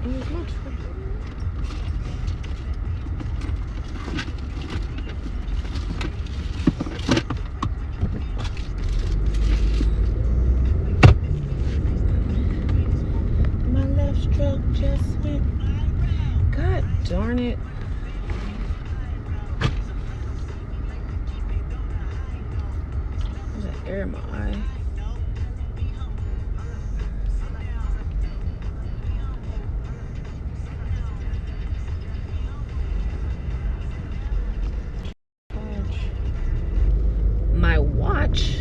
My left stroke just went. God darn it. There's an air in my eye. My watch.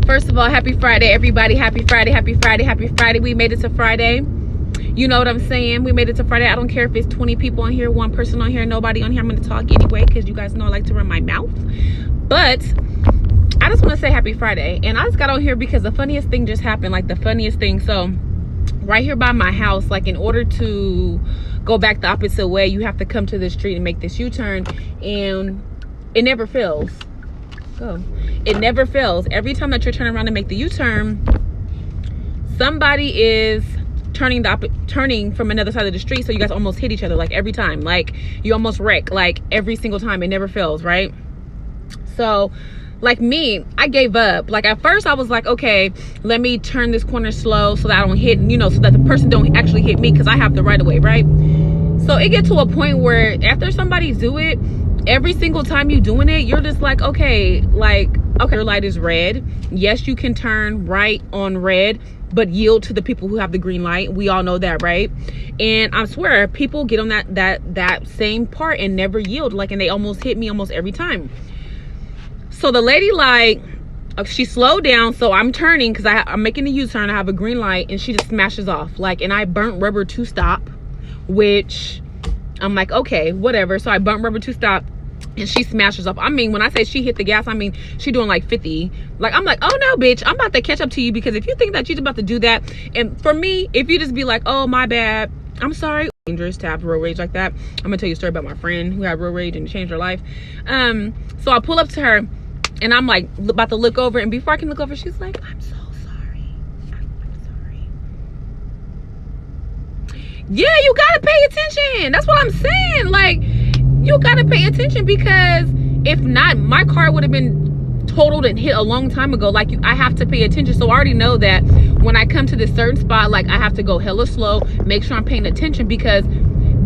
First of all, happy Friday, everybody. Happy Friday, happy Friday, happy Friday. We made it to Friday. You know what I'm saying? We made it to Friday. I don't care if it's 20 people on here, one person on here, nobody on here. I'm going to talk anyway because you guys know I like to run my mouth. But I just want to say happy Friday. And I just got on here because the funniest thing just happened. Like the funniest thing. So right here by my house, like in order to go back the opposite way, you have to come to the street and make this U-turn. And it never fails. Go. It never fails. Every time that you're turning around to make the U-turn, somebody is turning from another side of the street, so you guys almost hit each other. Like every time, like you almost wreck, like every single time. It never fails, right? So like me, I gave up. Like at first I was like, okay, let me turn this corner slow so that I don't hit, you know, so that the person don't actually hit me because I have the right of way, right? So it gets to a point where after somebody do it, every single time you doing it, you're just like, okay, your light is red. Yes, you can turn right on red, but yield to the people who have the green light. We all know that, right? And I swear, people get on that same part and never yield, like, and they almost hit me almost every time. So the lady, like, she slowed down, so I'm turning because I'm making a U-turn. I have a green light, and she just smashes off, like, and I burnt rubber to stop, which I'm like, okay, whatever. So I burnt rubber to stop, and she smashes off. I mean, when I say she hit the gas, I mean she doing like 50. Like, I'm like, oh no, bitch, I'm about to catch up to you, because if you think that she's about to do that, and for me, if you just be like, oh, my bad, I'm sorry, dangerous to have road rage like that. I'm gonna tell you a story about my friend who had road rage and changed her life. So I pull up to her, and I'm like about to look over, and before I can look over, she's like, I'm so sorry. I'm sorry. Yeah, you gotta pay attention. That's what I'm saying. Like, you gotta pay attention, because if not, my car would have been totaled and hit a long time ago. Like, I have to pay attention. So I already know that when I come to this certain spot, like, I have to go hella slow, make sure I'm paying attention, because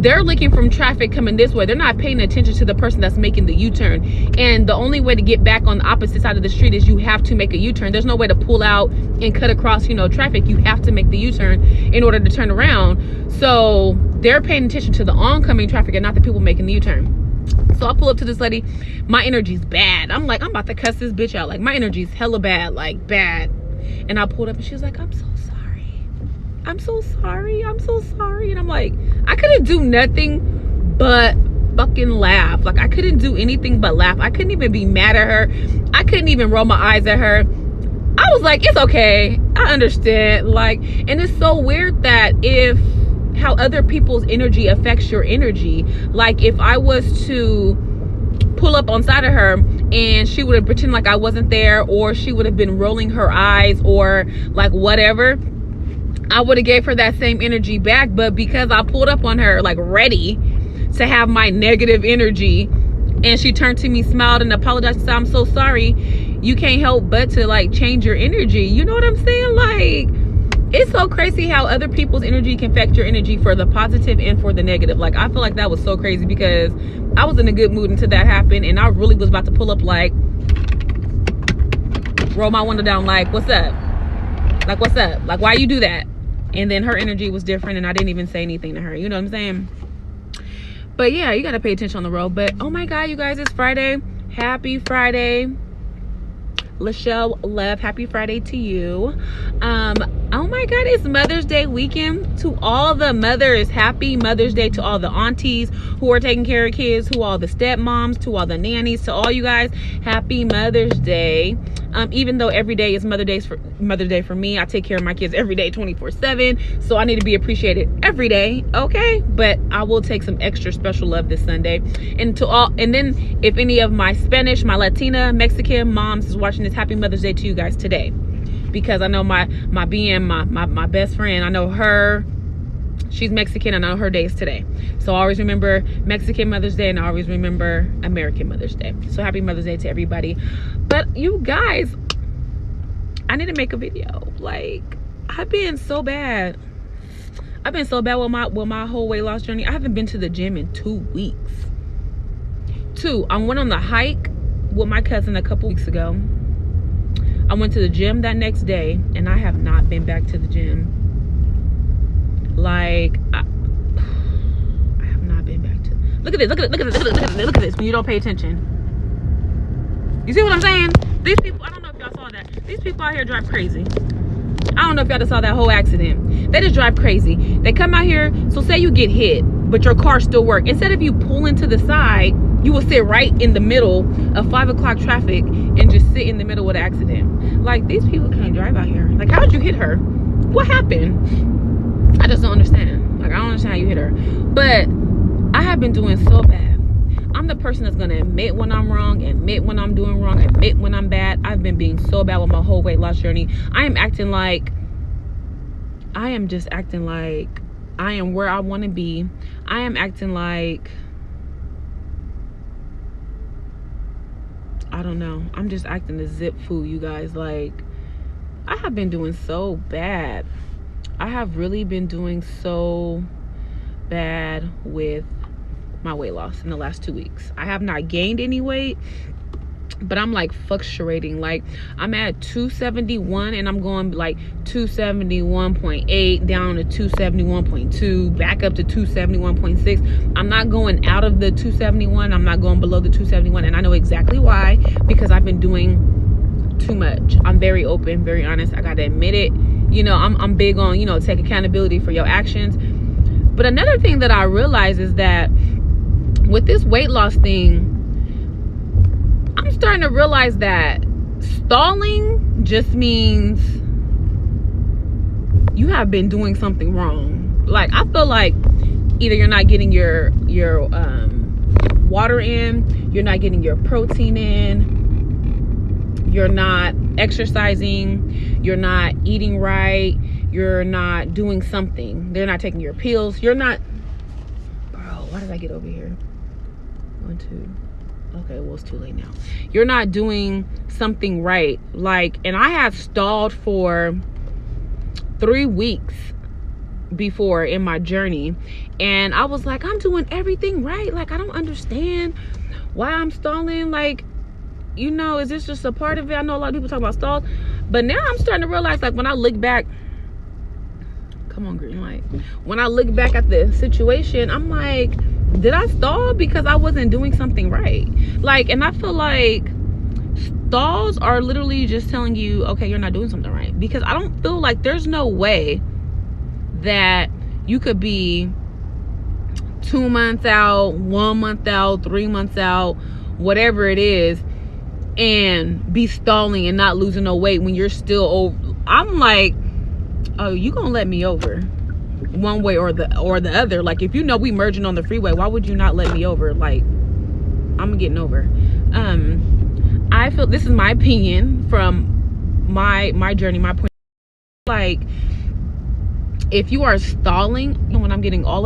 they're looking from traffic coming this way. They're not paying attention to the person that's making the U-turn. And the only way to get back on the opposite side of the street is you have to make a U-turn. There's no way to pull out and cut across, you know, traffic. You have to make the U-turn in order to turn around. So they're paying attention to the oncoming traffic and not the people making the U-turn. So I pull up to this lady. My energy's bad. I'm like, I'm about to cuss this bitch out. Like, my energy's hella bad, like bad. And I pulled up, and she was like, I'm so sorry. I'm so sorry. I'm so sorry. And I'm like, I couldn't do nothing but fucking laugh. Like, I couldn't do anything but laugh. I couldn't even be mad at her. I couldn't even roll my eyes at her. I was like, it's okay. I understand. Like, and it's so weird that how other people's energy affects your energy. Like, if I was to pull up on side of her and she would have pretended like I wasn't there, or she would have been rolling her eyes, or like whatever, I would have gave her that same energy back. But because I pulled up on her, like, ready to have my negative energy, and she turned to me, smiled, and apologized and said, I'm so sorry, you can't help but to, like, change your energy. You know what I'm saying? Like, it's so crazy how other people's energy can affect your energy for the positive and for the negative. Like, I feel like that was so crazy, because I was in a good mood until that happened, and I really was about to pull up, like, roll my window down, like, what's up? Like, what's up? Like, why you do that? And then her energy was different, and I didn't even say anything to her. You know what I'm saying? But yeah, you gotta pay attention on the road. But oh my God, you guys, it's Friday. Happy Friday. Lachelle Love, happy Friday to you. Oh my God, it's Mother's Day weekend. To all the mothers, happy Mother's Day. To all the aunties who are taking care of kids, to all the stepmoms, to all the nannies, to all you guys, happy Mother's Day. Even though every day is Mother's Day for me, I take care of my kids every day 24/7, so I need to be appreciated every day, okay? But I will take some extra special love this Sunday. And then if any of my Spanish, my Latina, Mexican moms is watching this, happy Mother's Day to you guys today. because I know my best friend, I know her, she's Mexican, and I know her day is today. So I always remember Mexican Mother's Day, and I always remember American Mother's Day. So happy Mother's Day to everybody. But you guys, I need to make a video. Like, I've been so bad with my whole weight loss journey. I haven't been to the gym in 2 weeks. I went on the hike with my cousin a couple weeks ago. I went to the gym that next day, and I have not been back to the gym. Like, I have not been back to. Look at this. When you don't pay attention, you see what I'm saying? These people, I don't know if y'all saw that. These people out here drive crazy. I don't know if y'all just saw that whole accident. They just drive crazy. They come out here. So say you get hit, but your car still works. Instead of you pulling to the side, you will sit right in the middle of 5 o'clock traffic and just sit in the middle of the accident. Like, these people can't drive out here. Like, how did you hit her? What happened? I just don't understand. Like, I don't understand how you hit her. But I have been doing so bad. I'm the person that's gonna admit when I'm wrong, admit when I'm doing wrong, admit when I'm bad. I've been being so bad with my whole weight loss journey. I am just acting like I am where I want to be. I am acting like, I don't know. I'm just acting a zip fool, you guys. Like, I have been doing so bad. I have really been doing so bad with my weight loss in the last 2 weeks. I have not gained any weight, but I'm like fluctuating. Like, I'm at 271 and I'm going like 271.8 down to 271.2, back up to 271.6. I'm not going out of the 271. I'm not going below the 271, and I know exactly why, because I've been doing too much. I'm very open, very honest. I gotta admit it. You know, I'm big on, you know, take accountability for your actions. But another thing that I realize is that with this weight loss thing, I'm starting to realize that stalling just means you have been doing something wrong. Like, I feel like either you're not getting your water in, you're not getting your protein in, you're not exercising, you're not eating right, you're not doing something. They're not taking your pills. You're not, bro, why did I get over here? 1, 2. Okay, well, it's too late now. You're not doing something right. Like, and I had stalled for 3 weeks before in my journey, and I was like, I'm doing everything right. Like, I don't understand why I'm stalling. Like, you know, is this just a part of it? I know a lot of people talk about stalls, but now I'm starting to realize, like, when I look back, come on, green light. When I look back at the situation, I'm like, did I stall because I wasn't doing something right? Like, and I feel like stalls are literally just telling you, okay, you're not doing something right. Because I don't feel like, there's no way that you could be 2 months out, 1 month out, 3 months out, whatever it is, and be stalling and not losing no weight when you're still over. I'm like, oh, you gonna let me over one way or the other? Like, if you know we merging on the freeway, why would you not let me over? Like, I'm getting over. I feel, this is my opinion from my journey, my point. Like, if you are stalling, when I'm getting all of